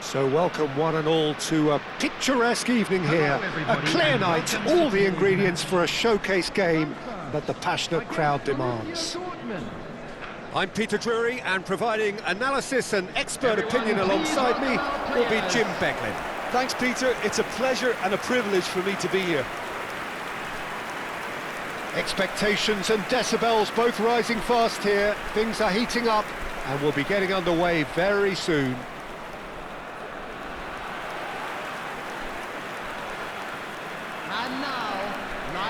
So welcome one and all to a picturesque evening here. A clear night, all the ingredients for a showcase game that the passionate crowd demands. I'm Peter Drury, and providing analysis and expert opinion alongside me will be Jim Beglin. Thanks, Peter. It's a pleasure and a privilege for me to be here. Expectations and decibels both rising fast here. Things are heating up and we'll be getting underway very soon.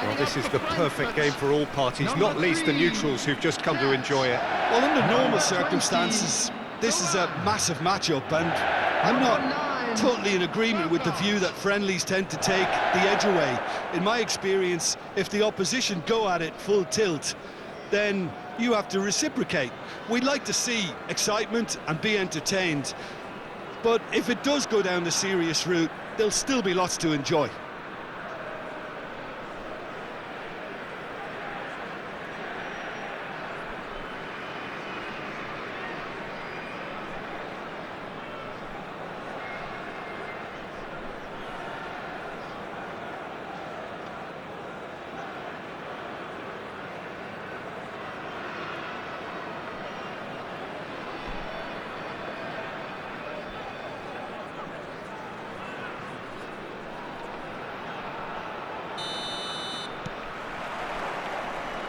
Well, this is the perfect game for all parties, not least the neutrals who've just come to enjoy it. Well, under normal circumstances, this is a massive matchup, and I'm not totally in agreement with the view that friendlies tend to take the edge away. In my experience, if the opposition go at it full tilt, then you have to reciprocate. We'd like to see excitement and be entertained, but if it does go down the serious route, there'll still be lots to enjoy.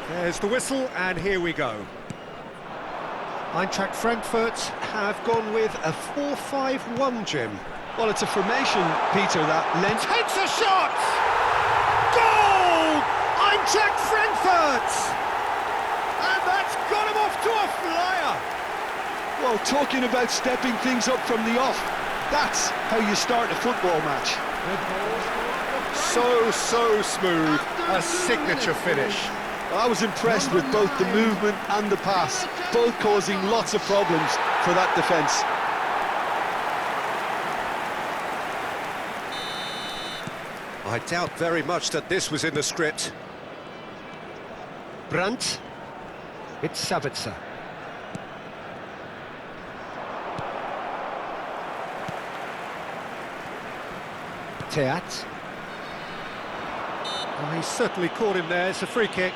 There's the whistle, and here we go. Eintracht Frankfurt have gone with a 4-5-1, Jim. Well, it's a formation, Peter, that lends... Takes a shot! Goal! Eintracht Frankfurt! And that's got him off to a flyer! Well, talking about stepping things up from the off, that's how you start a football match. So smooth, a signature finish. I was impressed with both the movement and the pass, both causing lots of problems for that defence. I doubt very much that this was in the script. Brandt. It's Sabitzer. Teat. Oh, he certainly caught him there. It's a free kick.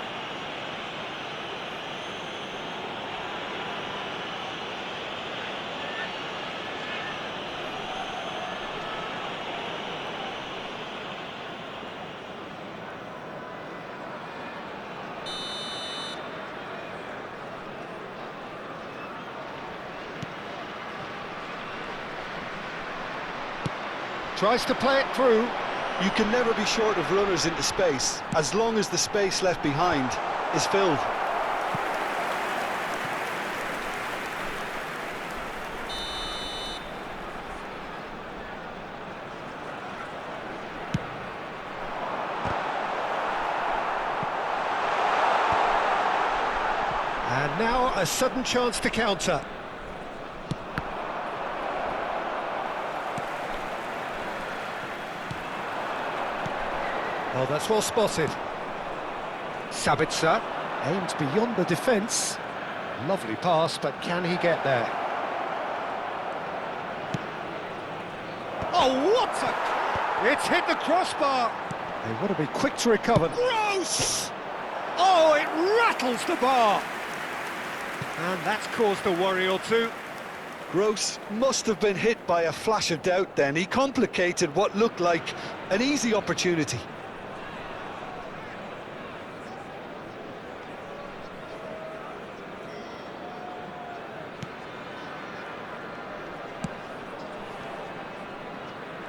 Tries to play it through. You can never be short of runners into space, as long as the space left behind is filled. And now a sudden chance to counter. Oh, that's well spotted. Sabitzer aimed beyond the defence. Lovely pass, but can he get there? Oh, what a... It's hit the crossbar. They want to be quick to recover. Gross! Oh, it rattles the bar. And that's caused a worry or two. Gross must have been hit by a flash of doubt then. He complicated what looked like an easy opportunity.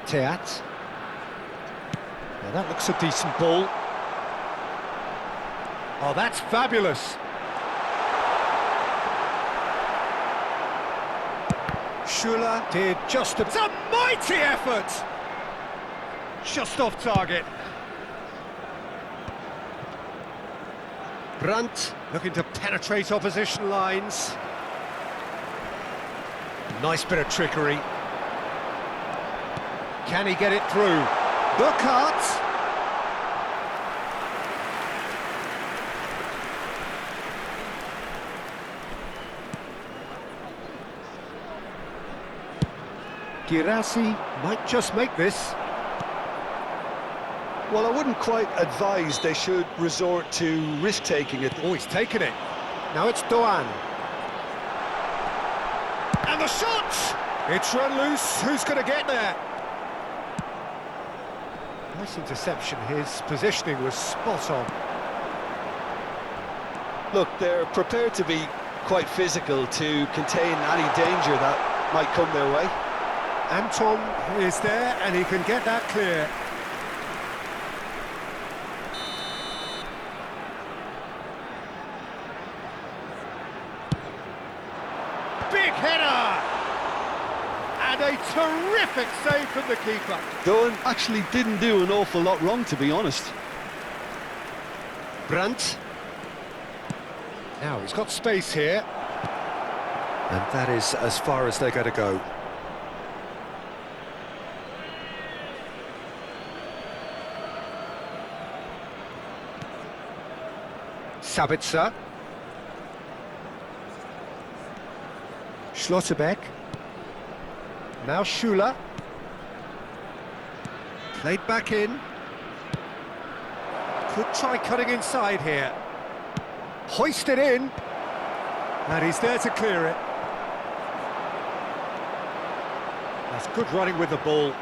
Teat. Now that looks a decent ball. Oh, that's fabulous. Schuler did just a... It's a mighty effort! Just off target. Brandt looking to penetrate opposition lines. Nice bit of trickery. Can he get it through? Burkhardt. Girassi might just make this. Well, I wouldn't quite advise they should resort to risk-taking it. Oh, he's taken it. Now it's Doan. And the shot! It's run loose. Who's going to get there? Nice interception. His positioning was spot on. Look, they're prepared to be quite physical to contain any danger that might come their way. Anton is there, and he can get that clear. Big header! And a terrific save from the keeper. Doan actually didn't do an awful lot wrong, to be honest. Brandt. Now he's got space here. And that is as far as they're going to go. Sabitzer. Schlotterbeck. Now Schuler. Played back in. Could try cutting inside here. Hoisted in. And he's there to clear it. That's good running with the ball.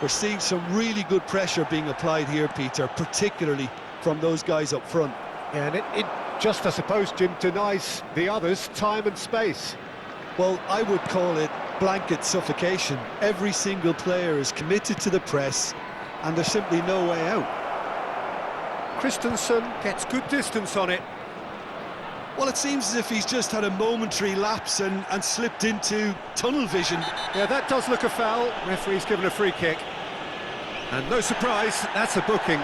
We're seeing some really good pressure being applied here, Peter, particularly from those guys up front. Yeah, and it just, I suppose, Jim, denies the others time and space. Well, I would call it blanket suffocation. Every single player is committed to the press, and there's simply no way out. Christensen gets good distance on it. Well, it seems as if he's just had a momentary lapse and slipped into tunnel vision. Yeah, that does look a foul. Referee's given a free kick. And no surprise, that's a booking.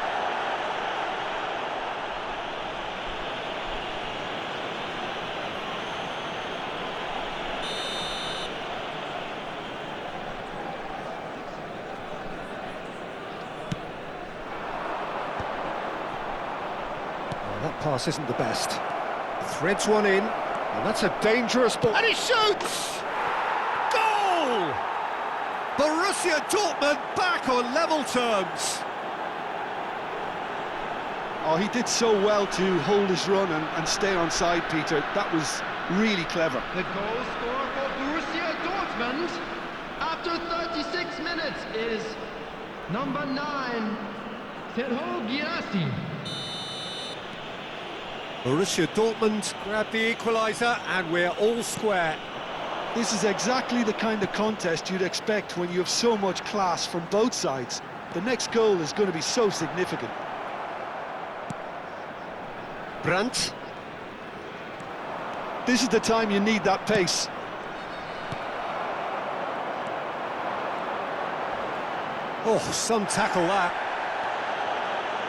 That pass isn't the best. Threads one in, and that's a dangerous ball. And he shoots! Goal! Borussia Dortmund back on level terms. Oh, he did so well to hold his run and stay on side, Peter. That was really clever. The goal scorer for Borussia Dortmund after 36 minutes is number 9, Serhou Guirassy. Borussia Dortmund grabbed the equaliser, and we're all square. This is exactly the kind of contest you'd expect when you have so much class from both sides. The next goal is going to be so significant. Brandt. This is the time you need that pace. Oh, some tackle that.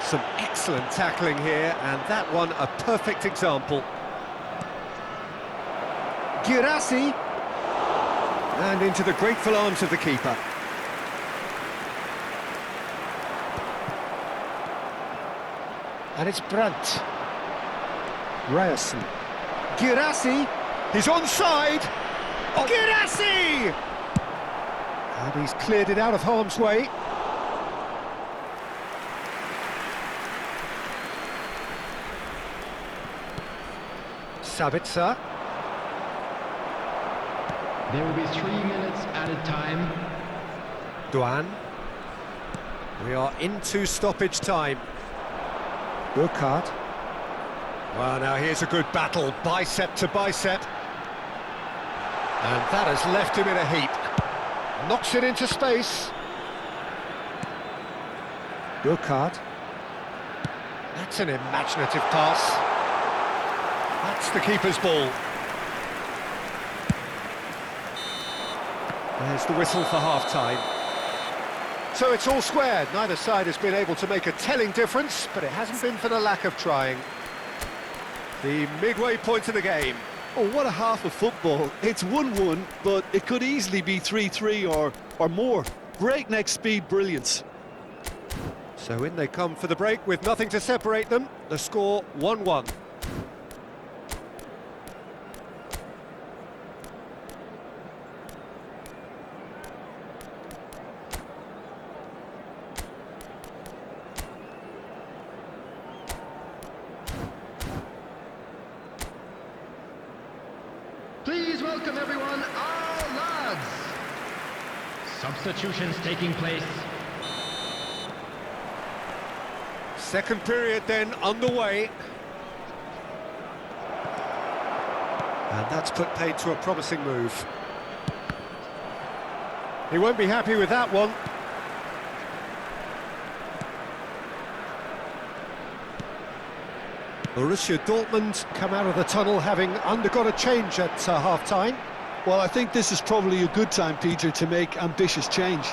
Some excellent tackling here, and that one a perfect example. Guirassy. And into the grateful arms of the keeper. And it's Brandt. Ryerson. Guirassy. He's onside. Oh. Guirassy! And he's cleared it out of harm's way. Sabitzer. There will be 3 minutes added time. Doan. We are into stoppage time. Burkhardt. Well, now here's a good battle, bicep to bicep. And that has left him in a heap. Knocks it into space. Burkhardt. That's an imaginative pass. That's the keeper's ball. There's the whistle for half-time. So it's all squared. Neither side has been able to make a telling difference, but it hasn't been for the lack of trying. The midway point of the game. Oh, what a half of football. It's 1-1, but it could easily be 3-3 or more. Breakneck speed brilliance. So in they come for the break with nothing to separate them. The score 1-1. Please welcome everyone, our lads. Substitutions taking place. Second period then underway. And that's put paid to a promising move. He won't be happy with that one. Borussia Dortmund come out of the tunnel having undergone a change at half-time. Well, I think this is probably a good time, Peter, to make ambitious change.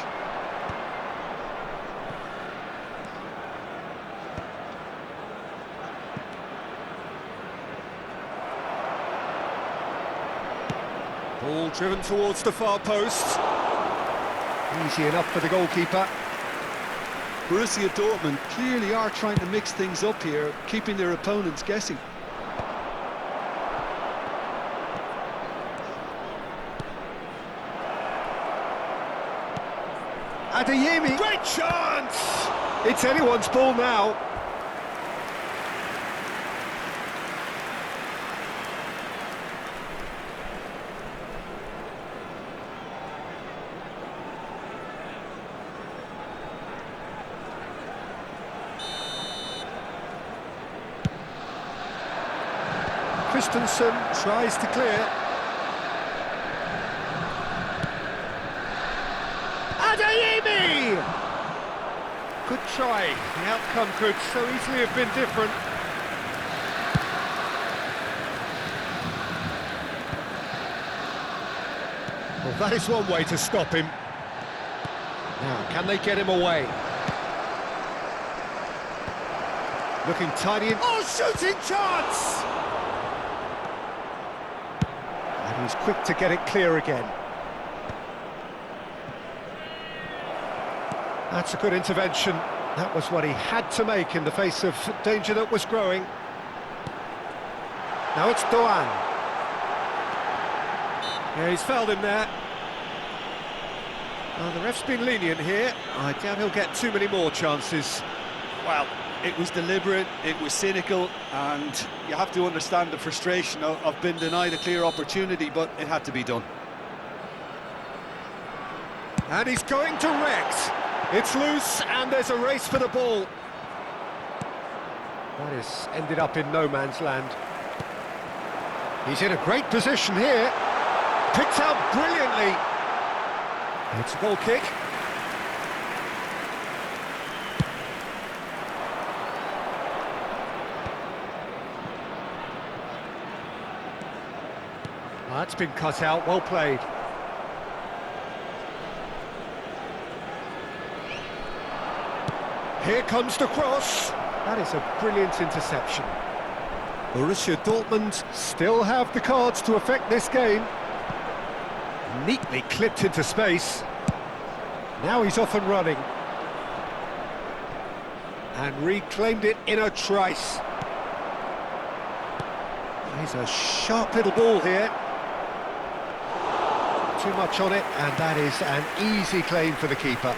Ball driven towards the far post. Easy enough for the goalkeeper. Borussia Dortmund clearly are trying to mix things up here, keeping their opponents guessing. Adeyemi, great chance! It's anyone's ball now. Christensen tries to clear. Adeyemi! Good try. The outcome could so easily have been different. Well, that is one way to stop him. Now, can they get him away? Looking tidy. Oh, shooting chance! And he's quick to get it clear again. That's a good intervention. That was what he had to make in the face of danger that was growing. Now it's Doan. Yeah, he's fouled him there. Well, the ref's been lenient here. I doubt he'll get too many more chances. Well, it was deliberate, it was cynical, and you have to understand the frustration of being denied a clear opportunity, but it had to be done. And he's going direct. It's loose, and there's a race for the ball. That has ended up in no man's land. He's in a great position here. Picked out brilliantly. It's a goal kick. That's been cut out, well played. Here comes the cross. That is a brilliant interception. Borussia Dortmund still have the cards to affect this game. Neatly clipped into space. Now he's off and running. And reclaimed it in a trice. He's a sharp little ball here. Too much on it, and that is an easy claim for the keeper.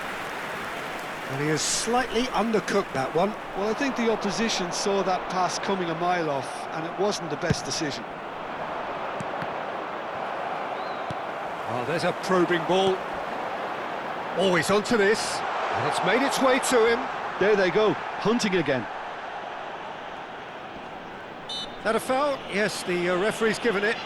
And he has slightly undercooked that one. Well, I think the opposition saw that pass coming a mile off, and it wasn't the best decision. Well, there's a probing ball. Oh, he's onto this, and it's made its way to him. There they go, hunting again. That a foul? Yes, the referee's given it.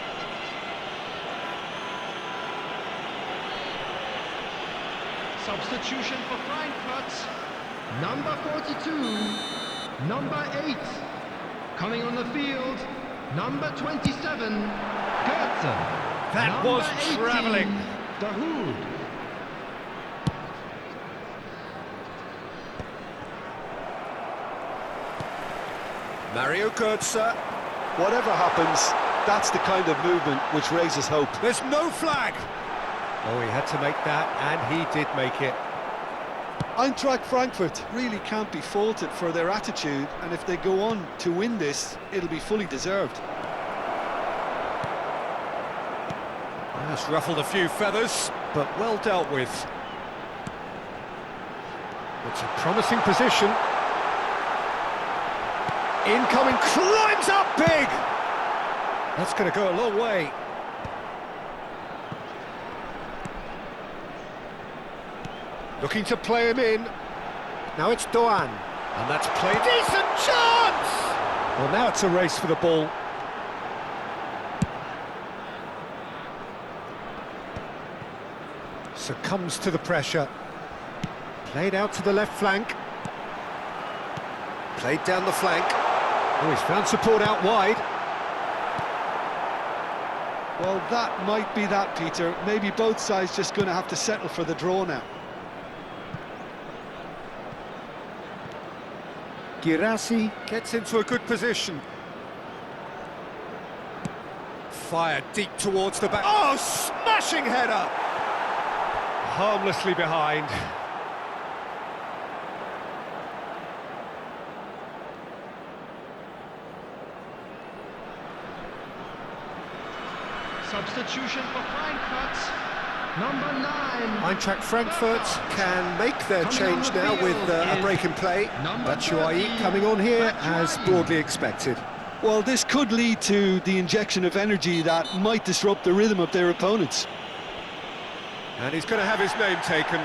Substitution for Frankfurt. Number 42, number 8. Coming on the field, number 27, Goetze. That Number was 18, travelling. Dahoud. Mario Götze. Whatever happens, that's the kind of movement which raises hope. There's no flag. Oh, he had to make that, and he did make it. Eintracht Frankfurt really can't be faulted for their attitude, and if they go on to win this, it'll be fully deserved. That's ruffled a few feathers, but well dealt with. It's a promising position. Incoming, climbs up big! That's going to go a long way. Looking to play him in. Now it's Doan. And that's played. Decent chance! Well, now it's a race for the ball. Succumbs to the pressure. Played out to the left flank. Played down the flank. Oh, he's found support out wide. Well, that might be that, Peter. Maybe both sides just going to have to settle for the draw now. Guirassy gets into a good position. Fired deep towards the back. Oh, smashing header! Harmlessly behind. Substitution for Frankfurt. Number 9. Eintracht Frankfurt can make their change now with a break in play. Batshuayi coming on here as broadly expected. Well, this could lead to the injection of energy that might disrupt the rhythm of their opponents. And he's going to have his name taken.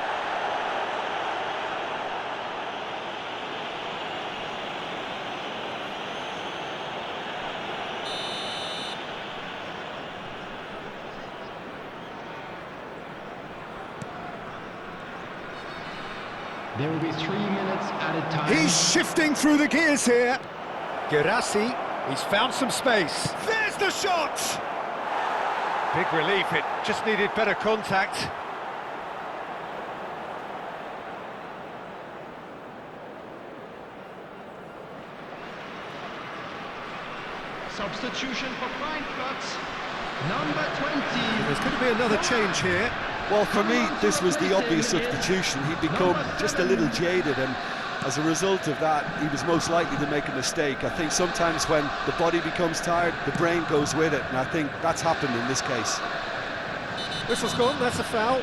There will be 3 minutes added time. He's shifting through the gears here. Guirassy, he's found some space. There's the shot! Big relief, it just needed better contact. Substitution for Frankfurt. Number 20. There's going to be another change here. Well, for me, this was the obvious substitution. He'd become just a little jaded, and as a result of that, he was most likely to make a mistake. I think sometimes when the body becomes tired, the brain goes with it, and I think that's happened in this case. Whistle's gone, that's a foul.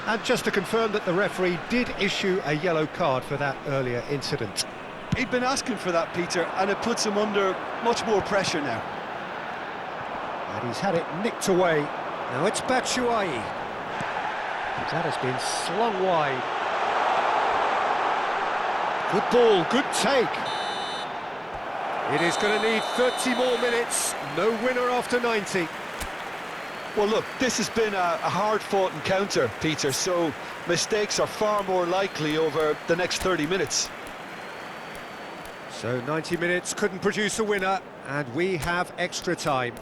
And just to confirm that the referee did issue a yellow card for that earlier incident. He'd been asking for that, Peter, and it puts him under much more pressure now. And he's had it nicked away. Now it's Batshuayi. That has been slung wide. Good ball, good take. It is going to need 30 more minutes. No winner after 90. Well, look, this has been a hard-fought encounter, Peter, so mistakes are far more likely over the next 30 minutes. So 90 minutes couldn't produce a winner, and we have extra time.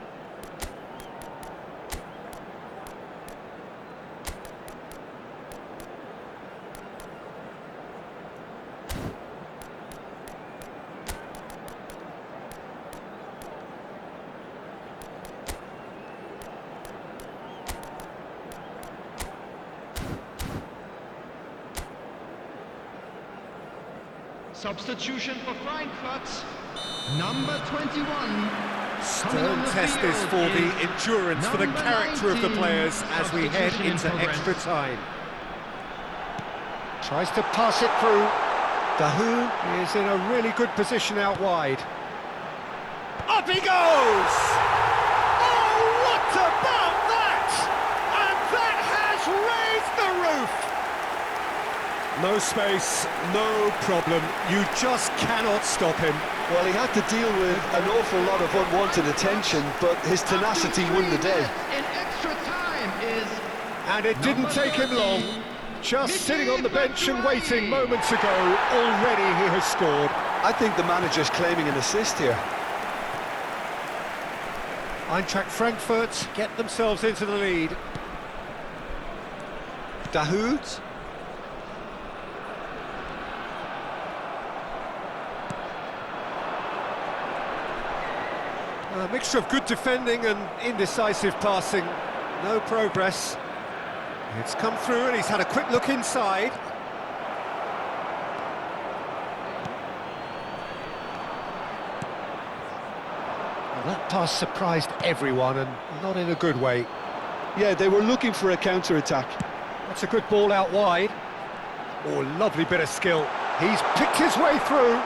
Substitution for Frankfurt. Number 21. Stern test this for the endurance, for the character of the players as we head into extra time. Tries to pass it through. Dahoud is in a really good position out wide. Up he goes! Oh, what about that? And that has raised the roof! No space, no problem. You just cannot stop him. Well, he had to deal with an awful lot of unwanted attention, but his tenacity won the day. In extra time is... And it didn't take him long. Just sitting on the bench and waiting moments ago, already he has scored. I think the manager's claiming an assist here. Eintracht Frankfurt get themselves into the lead. Dahoud. A mixture of good defending and indecisive passing. No progress. It's come through and he's had a quick look inside. Well, that pass surprised everyone and not in a good way. Yeah, they were looking for a counter-attack. That's a good ball out wide. Oh, lovely bit of skill. He's picked his way through.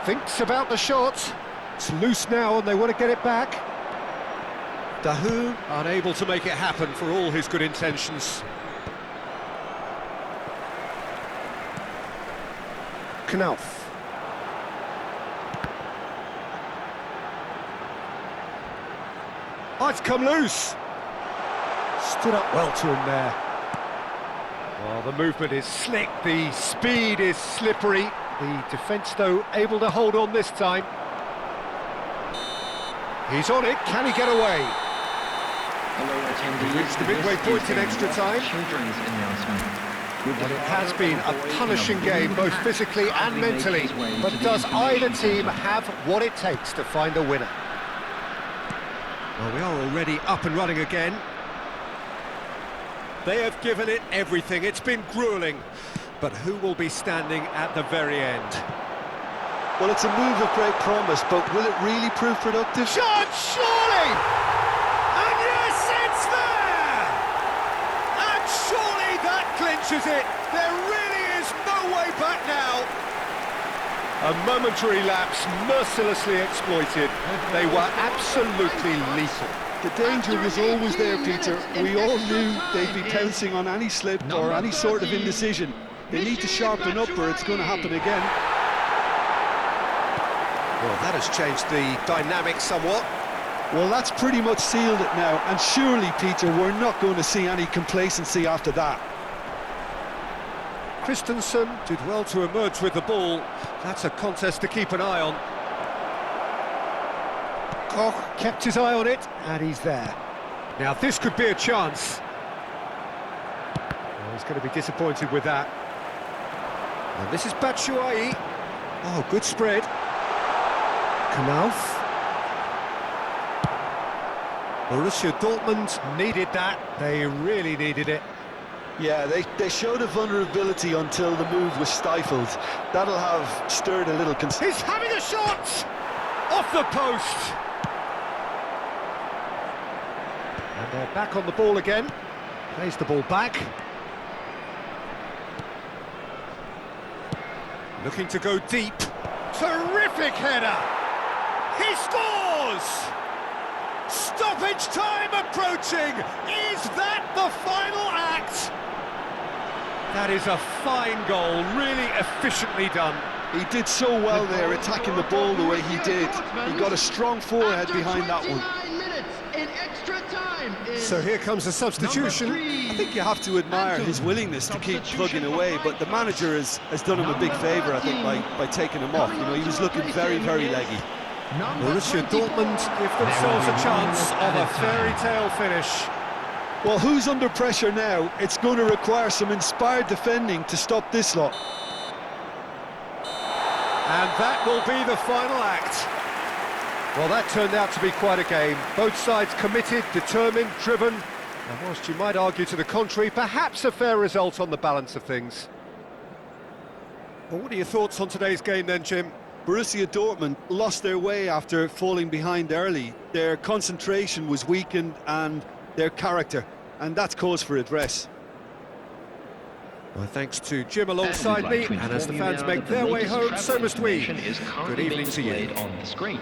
Thinks about the shot. It's loose now and they want to get it back. Dahoud unable to make it happen for all his good intentions. Knauf. Oh, it's come loose. Stood up well to him there. Well, the movement is slick, the speed is slippery. The defence, though, able to hold on this time. He's on it, can he get away? He reached the midway point in extra time. And it has been a punishing game, both physically and mentally. But does either team have what it takes to find a winner? Well, we are already up and running again. They have given it everything. It's been gruelling. But who will be standing at the very end? Well, it's a move of great promise, but will it really prove productive? Shot, surely! And yes, it's there! And surely that clinches it. There really is no way back now. A momentary lapse, mercilessly exploited. They were absolutely lethal. The danger was always there, Peter. We all knew they'd be pouncing on any slip or any sort of indecision. They need to sharpen up or it's going to happen again. Well, that has changed the dynamic somewhat. Well, that's pretty much sealed it now. And surely, Peter, we're not going to see any complacency after that. Christensen did well to emerge with the ball. That's a contest to keep an eye on. Koch kept his eye on it, and he's there. Now, this could be a chance. Well, he's going to be disappointed with that. And this is Batshuayi. Oh, good spread. Knauf. Borussia Dortmund needed that. They really needed it. Yeah, they showed a vulnerability until the move was stifled. That'll have stirred a little concern. He's having a shot! Off the post! And they're back on the ball again. Plays the ball back. Looking to go deep. Terrific header! He scores! Stoppage time approaching! Is that the final act? That is a fine goal, really efficiently done. He did so well there, attacking the ball the way he did. He got a strong forehead behind that one. So here comes a substitution. I think you have to admire his willingness to keep plugging away, but the manager has done him a big favour, I think, by taking him off. You know, he was looking very, very leggy. Borussia Dortmund give themselves a chance of a fairy tale finish. Well, who's under pressure now? It's going to require some inspired defending to stop this lot. And that will be the final act. Well, that turned out to be quite a game. Both sides committed, determined, driven. And whilst you might argue to the contrary, perhaps a fair result on the balance of things. Well, what are your thoughts on today's game then, Jim? Borussia Dortmund lost their way after falling behind early. Their concentration was weakened and their character, and that's cause for address. Well, thanks to Jim alongside me, and as the fans make their way home, so must we. Good evening to you. On the screen.